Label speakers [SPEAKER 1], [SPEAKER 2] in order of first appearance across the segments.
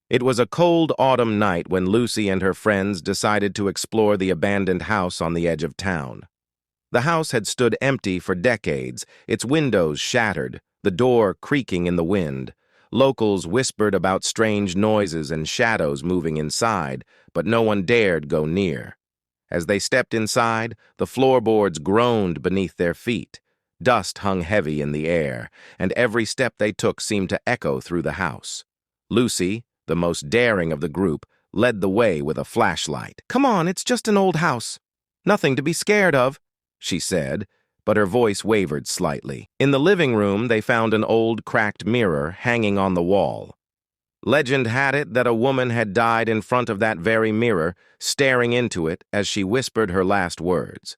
[SPEAKER 1] It was a cold autumn night when Lucy and her friends decided to explore the abandoned house on the edge of town. The house had stood empty for decades, its windows shattered, the door creaking in the wind. Locals whispered about strange noises and shadows moving inside, but no one dared go near. As they stepped inside, the floorboards groaned beneath their feet. Dust hung heavy in the air, and every step they took seemed to echo through the house. Lucy, the most daring of the group, led the way with a flashlight. "Come on, it's just an old house. Nothing to be scared of," she said, but her voice wavered slightly. In the living room, they found an old, cracked mirror hanging on the wall. Legend had it that a woman had died in front of that very mirror, staring into it as she whispered her last words.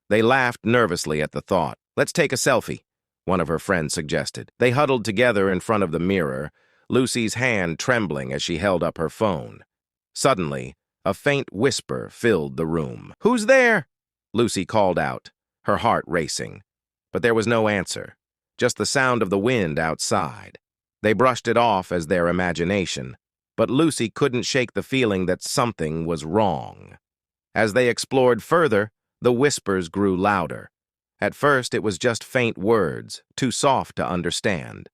[SPEAKER 1] They laughed nervously at the thought. "Let's take a selfie," one of her friends suggested. They huddled together in front of the mirror, Lucy's hand trembling as she held up her phone. Suddenly, a faint whisper filled the room. "Who's there?" Lucy called out, her heart racing. But there was no answer, just the sound of the wind outside. They brushed it off as their imagination, but Lucy couldn't shake the feeling that something was wrong. As they explored further, the whispers grew louder. At first, it was just faint words, too soft to understand.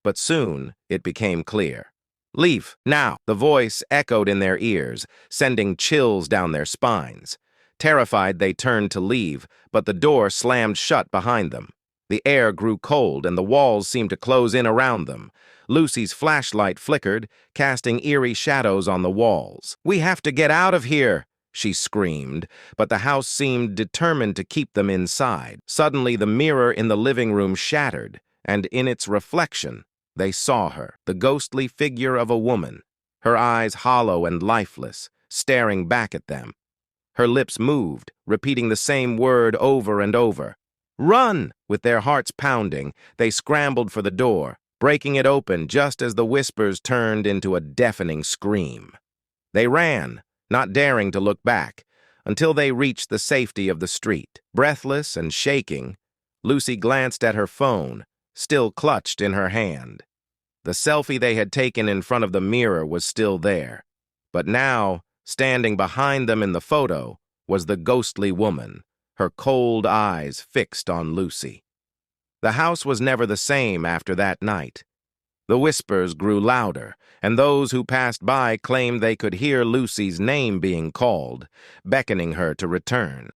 [SPEAKER 1] But soon, it became clear. "Leave, now!" The voice echoed in their ears, sending chills down their spines. Terrified, they turned to leave, but the door slammed shut behind them. The air grew cold, and the walls seemed to close in around them. Lucy's flashlight flickered, casting eerie shadows on the walls. "We have to get out of here!" she screamed, but the house seemed determined to keep them inside. Suddenly, the mirror in the living room shattered, and in its reflection, they saw her, the ghostly figure of a woman, her eyes hollow and lifeless, staring back at them. Her lips moved, repeating the same word over and over. "Run!" With their hearts pounding, they scrambled for the door, breaking it open just as the whispers turned into a deafening scream. They ran, not daring to look back, until they reached the safety of the street. Breathless and shaking, Lucy glanced at her phone, still clutched in her hand. The selfie they had taken in front of the mirror was still there, but now, standing behind them in the photo, was the ghostly woman, her cold eyes fixed on Lucy. The house was never the same after that night. The whispers grew louder, and those who passed by claimed they could hear Lucy's name being called, beckoning her to return.